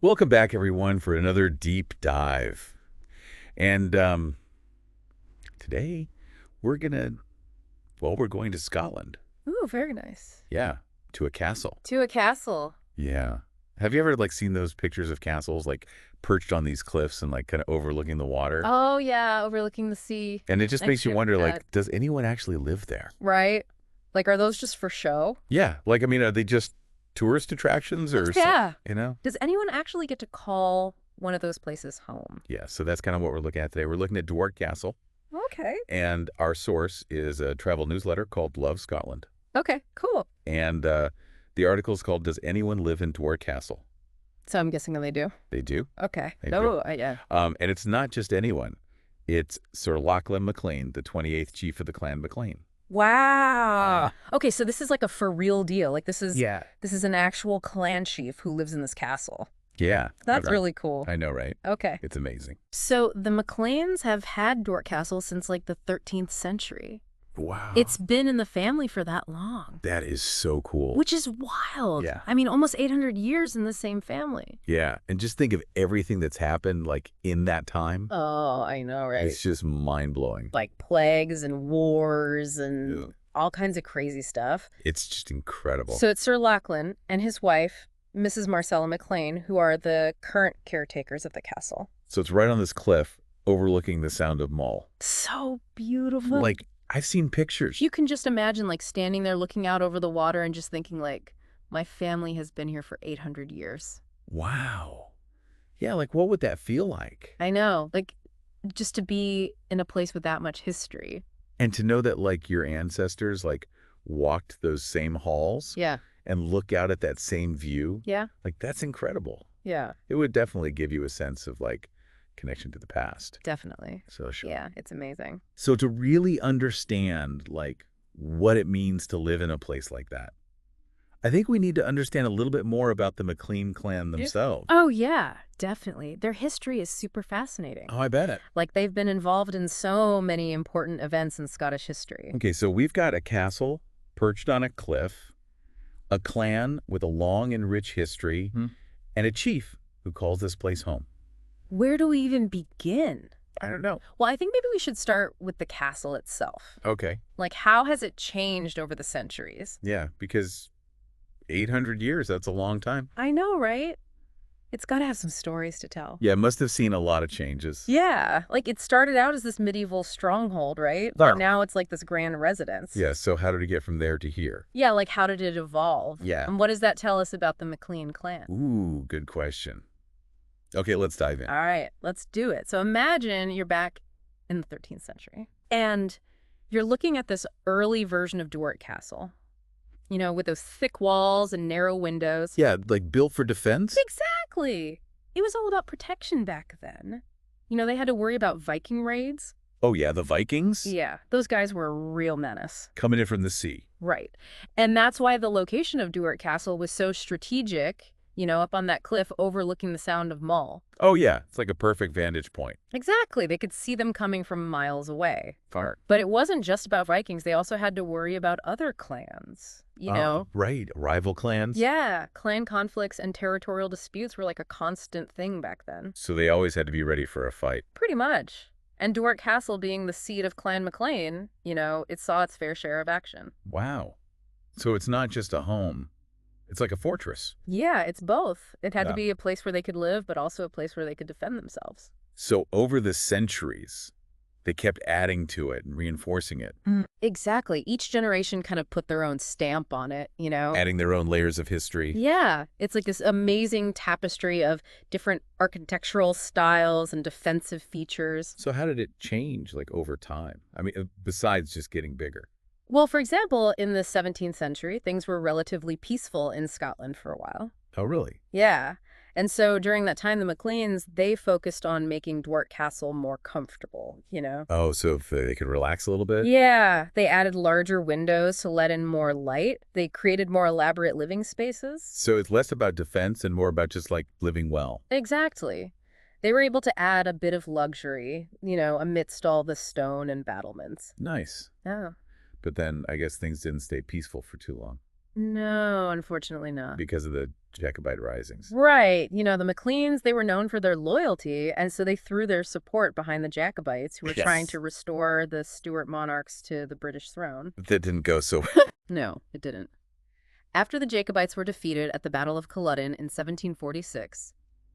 Welcome back, everyone, for another deep dive. And today we're going to Scotland. Ooh, very nice. Yeah, to a castle. To a castle. Yeah. Have you ever seen those pictures of castles perched on these cliffs and kind of overlooking the water? Oh, yeah, overlooking the sea. And it just makes you Actually, I've wonder, heard that. does anyone actually live there? Right? Like, are those just for show? Yeah. Are they just tourist attractions or Yeah. you know? Does anyone actually get to call one of those places home? Yeah, so that's kind of what we're looking at today. We're looking at Duart Castle, Okay. and our source is a travel newsletter called Love Scotland. Okay, cool. And the article is called "Does Anyone Live in Duart Castle?" So I'm guessing they do. They do. Okay. They No, do. yeah. And it's not just anyone. It's Sir Lachlan MacLean, the 28th chief of the Clan MacLean. Wow. Okay, so this is like a for real deal. Like this is Yeah. this is an actual clan chief who lives in this castle. Yeah. That's right. really cool. I know, right? Okay. It's amazing. So the MacLeans have had Duart Castle since like the 13th century. Wow. It's been in the family for that long. That is so cool. Which is wild. Yeah. I mean, almost 800 years in the same family. Yeah. And just think of everything that's happened in that time. Oh, I know, right? It's just mind-blowing. Like plagues and wars and Yeah. all kinds of crazy stuff. It's just incredible. So it's Sir Lachlan and his wife, Mrs. Marcella MacLean, who are the current caretakers of the castle. So it's right on this cliff overlooking the Sound of Mull. So beautiful. I've seen pictures. You can just imagine standing there looking out over the water and just thinking my family has been here for 800 years. Wow. Yeah, what would that feel like? I know, just to be in a place with that much history. And to know that your ancestors walked those same halls Yeah. and look out at that same view. Yeah. That's incredible. Yeah. It would definitely give you a sense of connection to the past. Definitely. So sure. Yeah, it's amazing. So to really understand what it means to live in a place like that, I think we need to understand a little bit more about the MacLean clan themselves. Oh, yeah, definitely. Their history is super fascinating. Oh, I bet it. They've been involved in so many important events in Scottish history. Okay, so we've got a castle perched on a cliff, a clan with a long and rich history, and a chief who calls this place home. Where do we even begin? I don't know. Well, I think maybe we should start with the castle itself. Okay. How has it changed over the centuries? Yeah, because 800 years, that's a long time. I know, right? It's got to have some stories to tell. Yeah, it must have seen a lot of changes. Yeah, it started out as this medieval stronghold, right? Sure. Now it's this grand residence. Yeah, so how did it get from there to here? Yeah, how did it evolve? Yeah. And what does that tell us about the MacLean clan? Ooh, good question. Okay, let's dive in. All right, let's do it. So imagine you're back in the 13th century, and you're looking at this early version of Duart Castle, with those thick walls and narrow windows. Yeah, built for defense? Exactly. It was all about protection back then. They had to worry about Viking raids. Oh, yeah, the Vikings? Yeah, those guys were a real menace. Coming in from the sea. Right. And that's why the location of Duart Castle was so strategic, up on that cliff overlooking the Sound of Mull. Oh, yeah, it's a perfect vantage point. Exactly. They could see them coming from miles away. Far. But it wasn't just about Vikings. They also had to worry about other clans, Right, rival clans? Yeah, clan conflicts and territorial disputes were a constant thing back then. So they always had to be ready for a fight. Pretty much. And Duart Castle being the seat of Clan MacLean, it saw its fair share of action. Wow. So it's not just a home. It's like a fortress. Yeah, it's both. It had Yeah. to be a place where they could live, but also a place where they could defend themselves. So over the centuries, they kept adding to it and reinforcing it, Exactly. Each generation kind of put their own stamp on it, adding their own layers of history. Yeah, it's this amazing tapestry of different architectural styles and defensive features. So how did it change over time? I mean, besides just getting bigger. Well, for example, in the 17th century, things were relatively peaceful in Scotland for a while. Oh, really? Yeah. And so during that time, the MacLeans, they focused on making Duart Castle more comfortable, Oh, so if they could relax a little bit? Yeah, they added larger windows to let in more light. They created more elaborate living spaces. So it's less about defense and more about just living well. Exactly. They were able to add a bit of luxury, amidst all the stone and battlements. Nice. Oh. But then I guess things didn't stay peaceful for too long. No, unfortunately not. because of the Jacobite risings. Right. The McLeans, they were known for their loyalty, and so they threw their support behind the Jacobites, who were trying Yes. to restore the Stuart monarchs to the British throne. That didn't go so No, it didn't. After the Jacobites were defeated at the Battle of Culloden in 1746,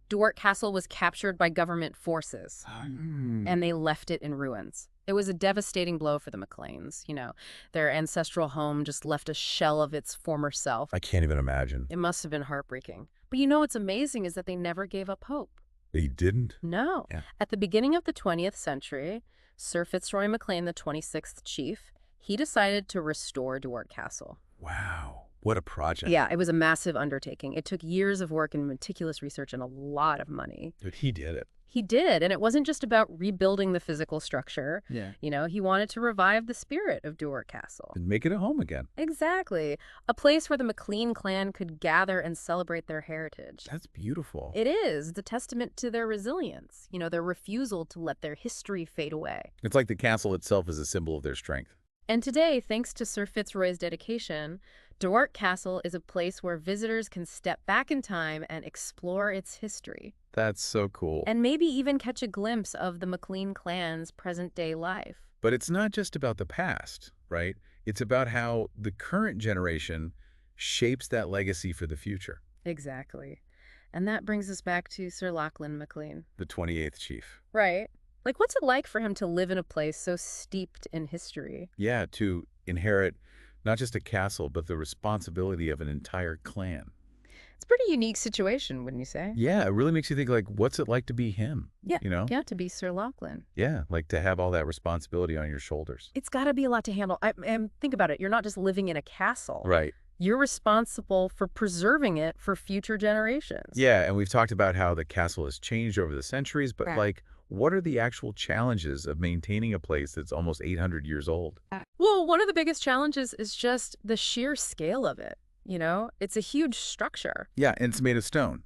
Duart Castle was captured by government forces, and they left it in ruins. It was a devastating blow for the McLeans. Their ancestral home just left a shell of its former self. I can't even imagine. It must have been heartbreaking. But what's amazing is that they never gave up hope. They didn't? No. Yeah. At the beginning of the 20th century, Sir Fitzroy MacLean, the 26th chief, he decided to restore Duart Castle. Wow. What a project. Yeah, it was a massive undertaking. It took years of work and meticulous research and a lot of money. But he did it. He did, and it wasn't just about rebuilding the physical structure. Yeah. He wanted to revive the spirit of Duart Castle. And make it a home again. Exactly. A place where the MacLean clan could gather and celebrate their heritage. That's beautiful. It is. It's a testament to their resilience, their refusal to let their history fade away. It's like the castle itself is a symbol of their strength. And today, thanks to Sir Fitzroy's dedication, Duart Castle is a place where visitors can step back in time and explore its history. That's so cool. And maybe even catch a glimpse of the MacLean clan's present-day life. But it's not just about the past, right? It's about how the current generation shapes that legacy for the future. Exactly. And that brings us back to Sir Lachlan MacLean. The 28th chief. Right. What's it like for him to live in a place so steeped in history? Yeah, to inherit not just a castle, but the responsibility of an entire clan. It's a pretty unique situation, wouldn't you say? Yeah, it really makes you think, what's it like to be him? Yeah. You know? Yeah, to be Sir Lachlan. Yeah, to have all that responsibility on your shoulders. It's got to be a lot to handle. And think about it. You're not just living in a castle. Right. You're responsible for preserving it for future generations. Yeah, and we've talked about how the castle has changed over the centuries, but Right. what are the actual challenges of maintaining a place that's almost 800 years old? Well, one of the biggest challenges is just the sheer scale of it. It's a huge structure. Yeah, and it's made of stone.